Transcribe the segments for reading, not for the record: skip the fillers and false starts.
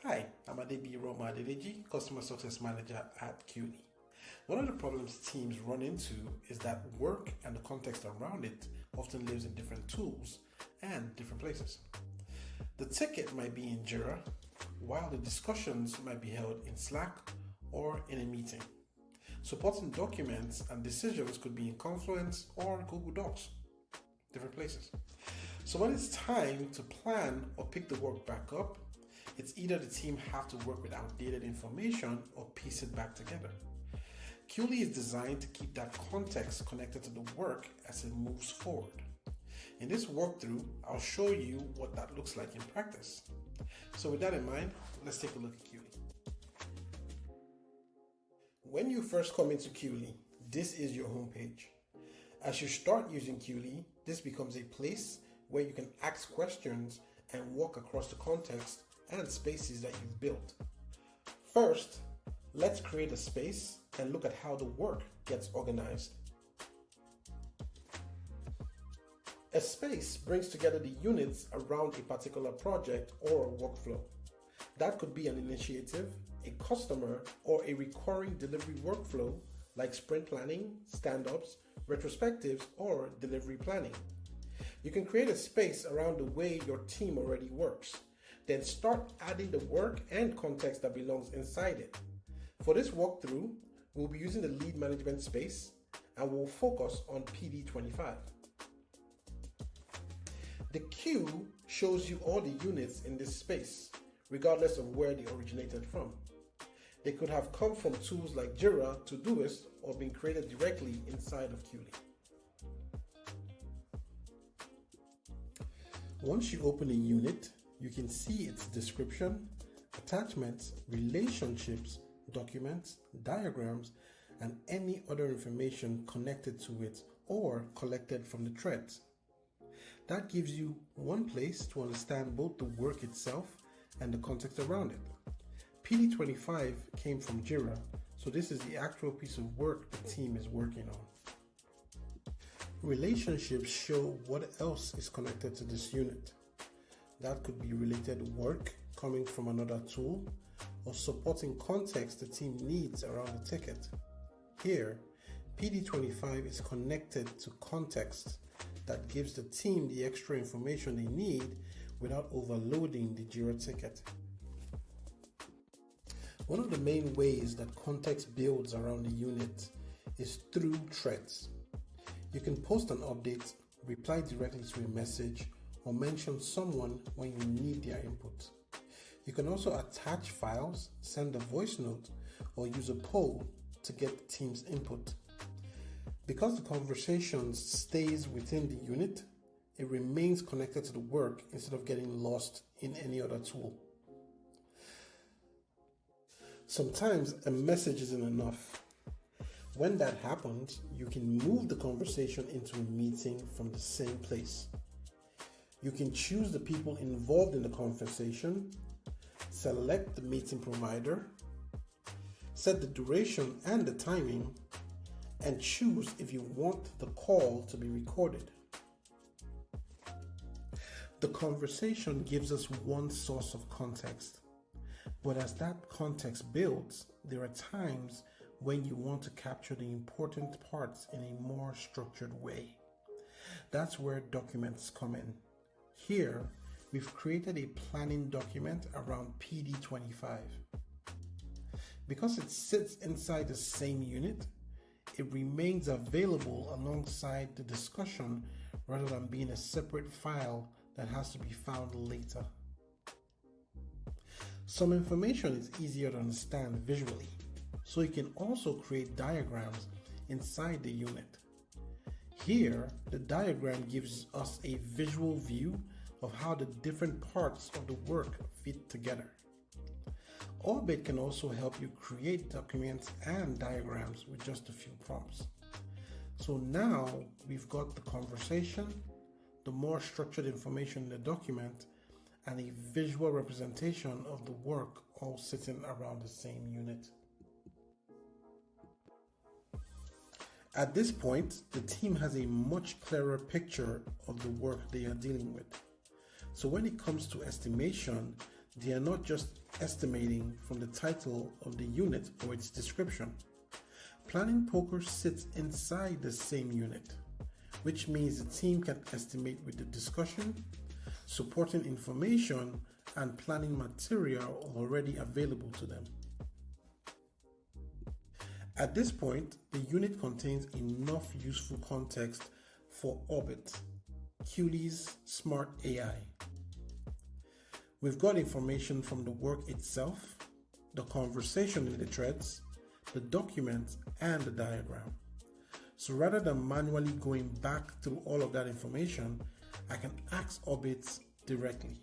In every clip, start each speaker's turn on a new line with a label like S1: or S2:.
S1: Hi, I'm Adebiyi, Customer Success Manager at QLE. One of the problems teams run into is that work and the context around it often lives in different tools and different places. The ticket might be in Jira, while the discussions might be held in Slack or in a meeting. Supporting documents and decisions could be in Confluence or Google Docs, different places. So when it's time to plan or pick the work back up, it's either the team have to work with outdated information or piece it back together. QLE is designed to keep that context connected to the work as it moves forward. In this walkthrough, I'll show you what that looks like in practice. So with that in mind, let's take a look at QLE. When you first come into QLE, this is your homepage. As you start using QLE, this becomes a place where you can ask questions and walk across the context and spaces that you've built. First, let's create a space and look at how the work gets organized. A space brings together the units around a particular project or workflow. That could be an initiative, a customer, or a recurring delivery workflow like sprint planning, stand-ups, retrospectives, or delivery planning. You can create a space around the way your team already works. Then start adding the work and context that belongs inside it. For this walkthrough, we'll be using the lead management space and we'll focus on PD25. The queue shows you all the units in this space, regardless of where they originated from. They could have come from tools like Jira, Todoist, or been created directly inside of QLE. Once you open a unit, you can see its description, attachments, relationships, documents, diagrams, and any other information connected to it or collected from the threads. That gives you one place to understand both the work itself and the context around it. PD25 came from Jira, so this is the actual piece of work the team is working on. Relationships show what else is connected to this unit. That could be related work coming from another tool or supporting context the team needs around the ticket. Here, PD25 is connected to context that gives the team the extra information they need without overloading the Jira ticket. One of the main ways that context builds around a unit is through threads. You can post an update, reply directly to a message, or mention someone when you need their input. You can also attach files, send a voice note, or use a poll to get the team's input. Because the conversation stays within the unit, it remains connected to the work instead of getting lost in any other tool. Sometimes a message isn't enough. When that happens, you can move the conversation into a meeting from the same place. You can choose the people involved in the conversation, select the meeting provider, set the duration and the timing, and choose if you want the call to be recorded. The conversation gives us one source of context, but as that context builds, there are times when you want to capture the important parts in a more structured way. That's where documents come in. Here, we've created a planning document around PD25. Because it sits inside the same unit, it remains available alongside the discussion rather than being a separate file that has to be found later. Some information is easier to understand visually, so you can also create diagrams inside the unit. Here, the diagram gives us a visual view of how the different parts of the work fit together. Orbit can also help you create documents and diagrams with just a few prompts. So now we've got the conversation, the more structured information in the document, and a visual representation of the work all sitting around the same unit. At this point, the team has a much clearer picture of the work they are dealing with. So when it comes to estimation, They are not just estimating from the title of the unit or its description. Planning poker sits inside the same unit, which means the team can estimate with the discussion, supporting information, and planning material already available to them. At this point, the unit contains enough useful context for Orbit, QLE's smart AI. We've got information from the work itself, the conversation in the threads, the document, and the diagram. So rather than manually going back through all of that information, I can ask Orbit directly.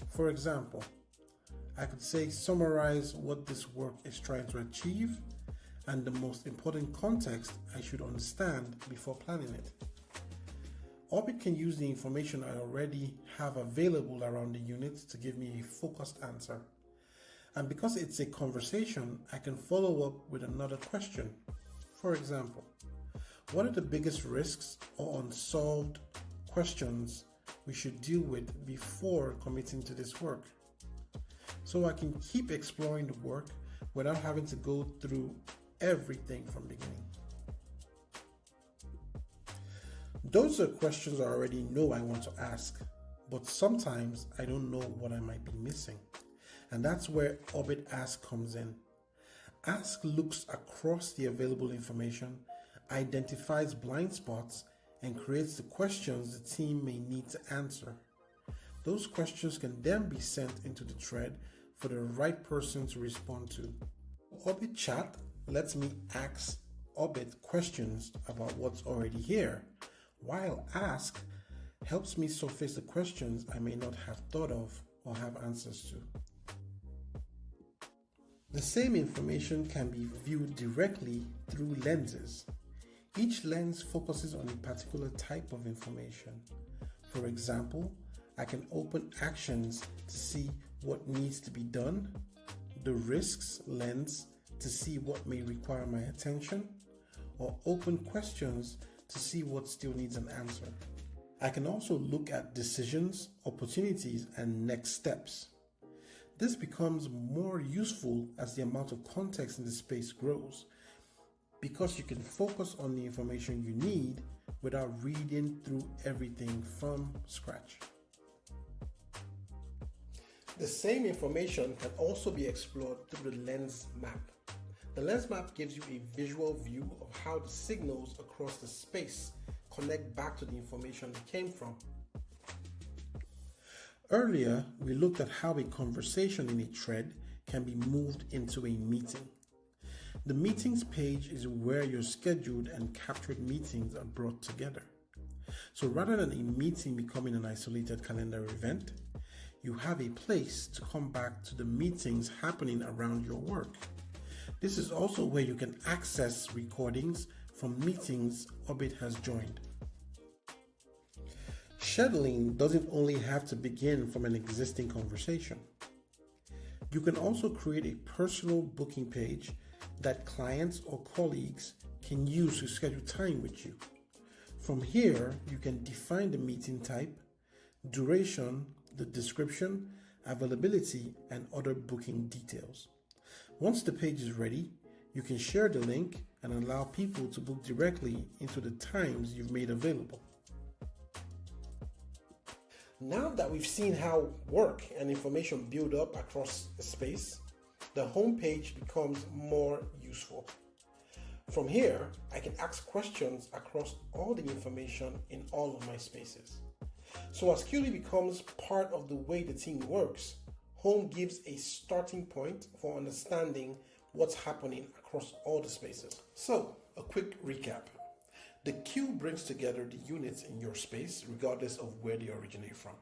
S1: For example, I could say summarize what this work is trying to achieve and the most important context I should understand before planning it. Orbit can use the information I already have available around the unit to give me a focused answer. And because it's a conversation, I can follow up with another question. For example, what are the biggest risks or unsolved questions we should deal with before committing to this work? So I can keep exploring the work without having to go through everything from the beginning. Those are questions I already know I want to ask, but sometimes I don't know what I might be missing. And that's where Orbit Ask comes in. Ask looks across the available information, identifies blind spots, and creates the questions the team may need to answer. Those questions can then be sent into the thread for the right person to respond to. Orbit Chat lets me ask Orbit questions about what's already here, while Ask helps me surface the questions I may not have thought of or have answers to. The same information can be viewed directly through lenses. Each lens focuses on a particular type of information. For example, I can open actions to see what needs to be done, the risks lens to see what may require my attention, or open questions to see what still needs an answer. I can also look at decisions, opportunities, and next steps. This becomes more useful as the amount of context in the space grows, because you can focus on the information you need without reading through everything from scratch. The same information can also be explored through the lens map. The lens map gives you a visual view of how the signals across the space connect back to the information they came from. Earlier, we looked at how a conversation in a thread can be moved into a meeting. The meetings page is where your scheduled and captured meetings are brought together. So rather than a meeting becoming an isolated calendar event, you have a place to come back to the meetings happening around your work. This is also where you can access recordings from meetings Orbit has joined. Scheduling doesn't only have to begin from an existing conversation. You can also create a personal booking page that clients or colleagues can use to schedule time with you. From here, you can define the meeting type, duration, the description, availability, and other booking details. Once the page is ready, you can share the link and allow people to book directly into the times you've made available. Now that we've seen how work and information build up across a space, the home page becomes more useful. From here, I can ask questions across all the information in all of my spaces. So as QLE becomes part of the way the team works, home gives a starting point for understanding what's happening across all the spaces. So, a quick recap. The queue brings together the units in your space regardless of where they originate from.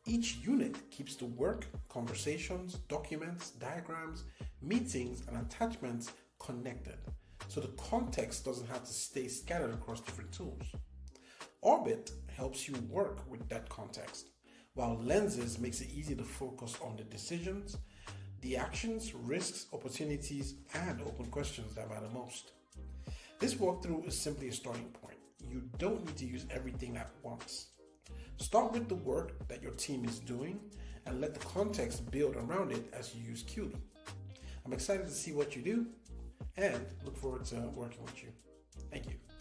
S1: Each unit keeps the work, conversations, documents, diagrams, meetings, and attachments connected, so the context doesn't have to stay scattered across different tools. Orbit helps you work with that context, while Lenses makes it easy to focus on the decisions, the actions, risks, opportunities, and open questions that matter most. This walkthrough is simply a starting point. You don't need to use everything at once. Start with the work that your team is doing and let the context build around it as you use QD. I'm excited to see what you do and look forward to working with you. Thank you.